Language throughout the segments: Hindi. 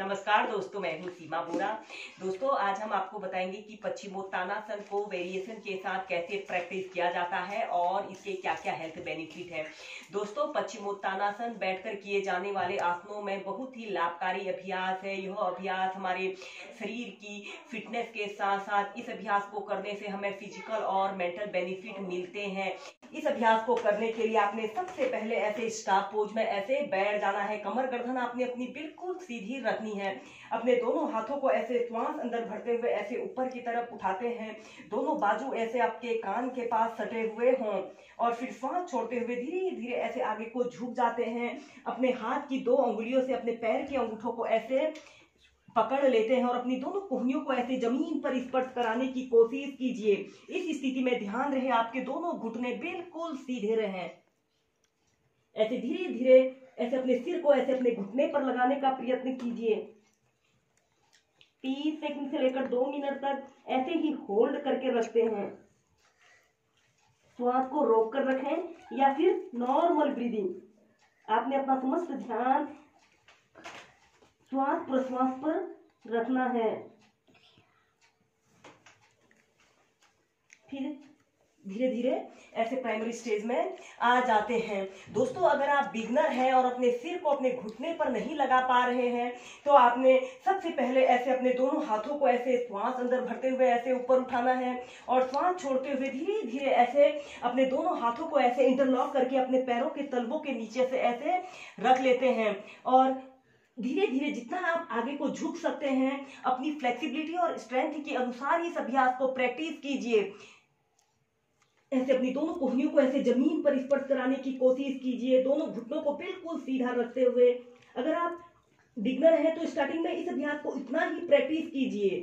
नमस्कार दोस्तों, मैं हूं सीमा बोरा। दोस्तों, आज हम आपको बताएंगे कि पश्चिमोत्तानासन को वेरिएशन के साथ कैसे प्रैक्टिस किया जाता है और इसके क्या क्या हेल्थ बेनिफिट है। दोस्तों, पश्चिमोत्तानासन बैठकर किए जाने वाले आसनों में बहुत ही लाभकारी अभ्यास है। यह अभ्यास हमारे शरीर की फिटनेस के साथ साथ इस अभ्यास को करने से हमें फिजिकल और मेंटल बेनिफिट मिलते हैं। इस अभ्यास को करने के लिए आपने सबसे पहले ऐसे स्टाफ पोज में ऐसे बैठ जाना है। कमर गर्दन आपने अपनी बिल्कुल सीधी रखनी है। अपने दोनों हाथों को ऐसे श्वास अंदर भरते हुए ऐसे ऊपर की तरफ उठाते हैं। दोनों बाजू ऐसे आपके कान के पास सटे हुए हों और फिर श्वास छोड़ते हुए धीरे धीरे ऐसे आगे को झुक जाते हैं। अपने हाथ की 2 अंगुलियों से अपने पैर के अंगूठों को ऐसे पकड़ लेते हैं और अपनी दोनों कोहनियों को ऐसे जमीन पर स्पर्श कराने की कोशिश कीजिए। इस स्थिति में ध्यान रहे आपके दोनों घुटने बिल्कुल सीधे रहें। ऐसे धीरे धीरे ऐसे अपने सिर को ऐसे अपने घुटने पर लगाने का प्रयत्न कीजिए। 30 सेकंड से लेकर 2 मिनट तक ऐसे ही होल्ड करके रखते हैं। श्वास को रोक कर रखें या फिर नॉर्मल ब्रीदिंग। आपने अपना समस्त ध्यान श्वास प्रश्वास पर रखना है। फिर धीरे धीरे ऐसे प्राइमरी स्टेज में आ जाते हैं। दोस्तों, अगर आप बिगनर हैं और अपने सिर को अपने घुटने पर नहीं लगा पा रहे हैं तो आपने सबसे पहले ऐसे अपने दोनों हाथों को ऐसे श्वास अंदर भरते हुए ऐसे ऊपर उठाना है और श्वास छोड़ते हुए धीरे धीरे ऐसे अपने दोनों हाथों को ऐसे इंटरलॉक करके अपने पैरों के तलवों के नीचे से ऐसे रख लेते हैं और धीरे धीरे जितना आप आगे को झुक सकते हैं अपनी फ्लेक्सिबिलिटी और स्ट्रेंथ के अनुसार इस अभ्यास को प्रैक्टिस कीजिए। ऐसे अपनी दोनों कोहनियों को ऐसे जमीन पर स्पर्श कराने की कोशिश कीजिए, दोनों घुटनों को बिल्कुल सीधा रखते हुए। अगर आप बिगनर हैं तो स्टार्टिंग में इस अभ्यास को इतना ही प्रैक्टिस कीजिए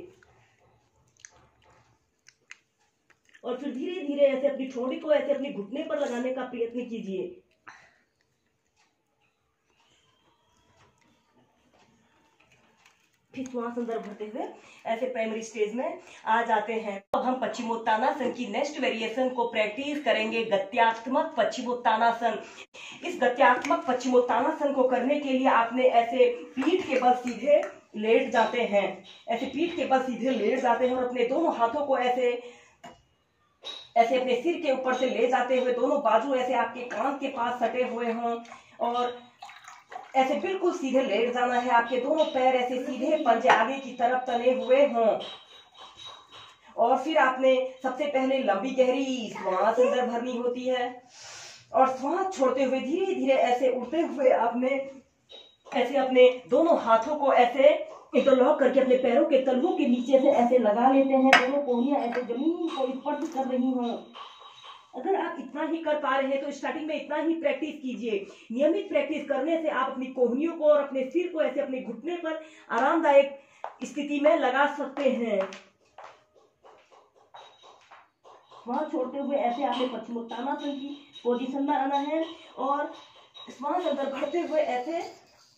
और फिर धीरे धीरे ऐसे अपनी ठोड़ी को ऐसे अपने घुटने पर लगाने का प्रयत्न कीजिए। फिर श्वास अंदर भरते हुए ऐसे प्राइमरी स्टेज में आ जाते हैं। अब हम पश्चिमोत्तानासन की नेक्स्ट वेरिएशन को प्रैक्टिस करेंगे, गत्यात्मक पश्चिमोत्तानासन। इस गत्यात्मक पश्चिमोत्तानासन को करने के लिए आपने ऐसे पीठ के बल सीधे लेट जाते हैं। ऐसे पीठ के बल सीधे लेट जाते हैं और अपने दोनों हाथों को ऐसे अपने सिर के ऊपर से ले जाते हुए दोनों बाजू ऐसे आपके कान के पास सटे हुए हों और ऐसे बिल्कुल सीधे लेट जाना है। आपके दोनों पैर ऐसे सीधे पंजे आगे की तरफ तले हुए हों और फिर आपने सबसे पहले लंबी गहरी श्वास अंदर भरनी होती है और श्वास छोड़ते हुए धीरे धीरे ऐसे उड़ते हुए आपने ऐसे अपने दोनों हाथों को ऐसे इंटरलॉक करके अपने पैरों के तलवों के नीचे से ऐसे लगा लेते हैं। दोनों कोहनियां ऐसे जमीन को स्पर्श कर रही हों। अगर आप इतना ही कर पा रहे हैं तो स्टार्टिंग में इतना ही प्रैक्टिस कीजिए। नियमित प्रैक्टिस करने से आप अपनी कोहनियों को और अपने सिर को ऐसे अपने घुटने पर आरामदायक स्थिति में लगा सकते हैं। श्वास छोड़ते हुए ऐसे आपने पश्चिमोत्तानासन की पोजीशन में आना है और श्वास अंदर भरते हुए ऐसे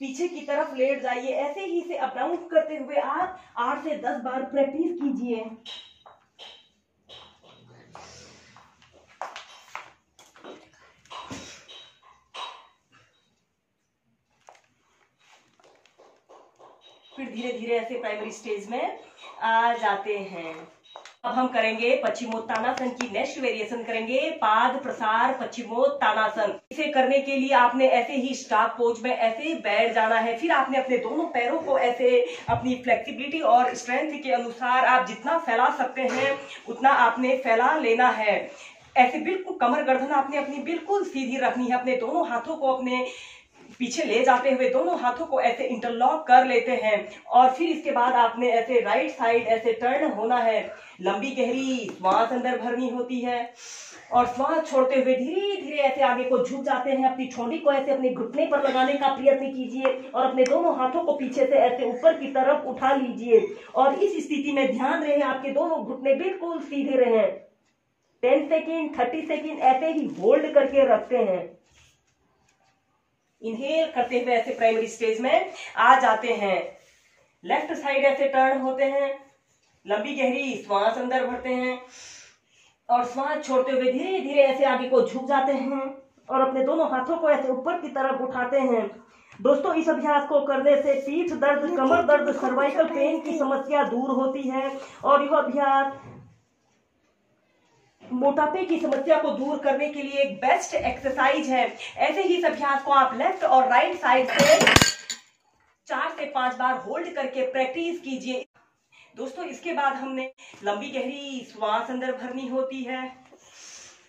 पीछे की तरफ लेट जाइए। ऐसे ही से अप डाउन करते हुए आप 8 से 10 बार प्रैक्टिस कीजिए। फिर धीरे धीरे ऐसे प्राइमरी स्टेज में आ जाते हैं। अब हम करेंगे पश्चिमोत्तानासन की नेक्स्ट वेरिएशन करेंगे, पाद प्रसार पश्चिमोत्तानासन। इसे करने के लिए आपने ऐसे ही स्टाफ पोज में ऐसे बैठ जाना है। फिर आपने अपने दोनों पैरों को ऐसे अपनी फ्लेक्सिबिलिटी और स्ट्रेंथ के अनुसार आप जितना फैला सकते हैं उतना आपने फैला लेना है। ऐसे बिल्कुल कमर गर्दन आपने अपनी बिल्कुल सीधी रखनी है। अपने दोनों हाथों को अपने पीछे ले जाते हुए दोनों हाथों को ऐसे इंटरलॉक कर लेते हैं और फिर इसके बाद आपने ऐसे राइट साइड ऐसे टर्न होना है। लंबी गहरी श्वास अंदर भरनी होती है और श्वास छोड़ते हुए धीरे धीरे ऐसे आगे को झुक जाते हैं। अपनी ठोड़ी को ऐसे अपने घुटने पर लगाने का प्रयत्न कीजिए और अपने दोनों हाथों को पीछे से ऐसे ऊपर की तरफ उठा लीजिए और इस स्थिति में ध्यान रहे आपके दोनों घुटने बिल्कुल सीधे रहें। 10 सेकेंड 30 सेकेंड ऐसे ही होल्ड करके रखते हैं। इनहेल करते हुए ऐसे प्राइमरी स्टेज में आ जाते हैं। लेफ्ट साइड ऐसे टर्न होते हैं, लंबी गहरी श्वास अंदर भरते हैं और श्वास छोड़ते हुए धीरे धीरे ऐसे आगे को झुक जाते हैं और अपने दोनों हाथों को ऐसे ऊपर की तरफ उठाते हैं। दोस्तों इस अभ्यास को करने से पीठ दर्द, कमर दर्द, सर्वाइकल पेन की समस्या दूर होती है और यह अभ्यास मोटापे की समस्या को दूर करने के लिए एक बेस्ट एक्सरसाइज है। ऐसे ही इस अभ्यास को आप लेफ्ट और राइट साइड से 4 से 5 बार होल्ड करके प्रैक्टिस कीजिए। दोस्तों इसके बाद हमने लंबी गहरी श्वास अंदर भरनी होती है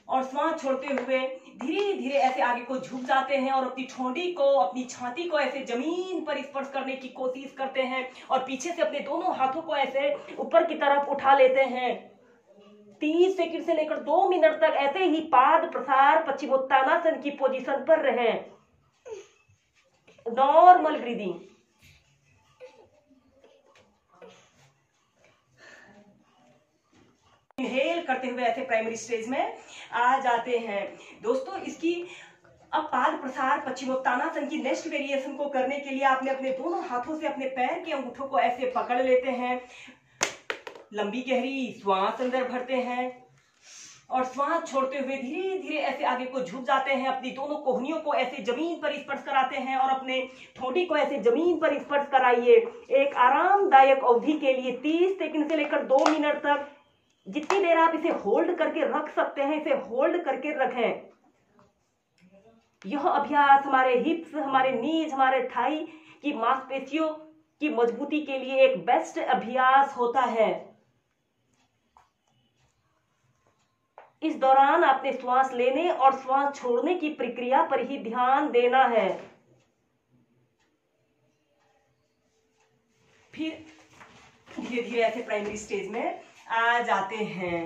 और श्वास छोड़ते हुए धीरे धीरे ऐसे आगे को झुक जाते हैं और अपनी ठोड़ी को, अपनी छाती को ऐसे जमीन पर स्पर्श करने की कोशिश करते हैं और पीछे से अपने दोनों हाथों को ऐसे ऊपर की तरफ उठा लेते हैं। 30 सेकंड से लेकर 2 मिनट तक ऐसे ही पाद प्रसार पश्चिमोत्तानासन की पोजीशन पर रहें। Normal breathing. इनहेल करते हुए ऐसे प्राइमरी स्टेज में आ जाते हैं। दोस्तों इसकी अब पाद प्रसार पश्चिमोत्तानासन की नेक्स्ट वेरिएशन को करने के लिए आपने अपने दोनों हाथों से अपने पैर के अंगूठों को ऐसे पकड़ लेते हैं। लंबी गहरी श्वास अंदर भरते हैं और श्वास छोड़ते हुए धीरे धीरे ऐसे आगे को झुक जाते हैं। अपनी दोनों कोहनियों को ऐसे जमीन पर स्पर्श कराते हैं और अपने ठोड़ी को ऐसे जमीन पर स्पर्श कराइए। एक आरामदायक अवधि के लिए 30 सेकंड से लेकर 2 मिनट तक जितनी देर आप इसे होल्ड करके रख सकते हैं इसे होल्ड करके रखें। यह अभ्यास हमारे हिप्स, हमारे नीज, हमारे थाई की मांसपेशियों की मजबूती के लिए एक बेस्ट अभ्यास होता है। इस दौरान आपने श्वास लेने और श्वास छोड़ने की प्रक्रिया पर ही ध्यान देना है। फिर धीरे धीरे ऐसे प्राइमरी स्टेज में आ जाते हैं।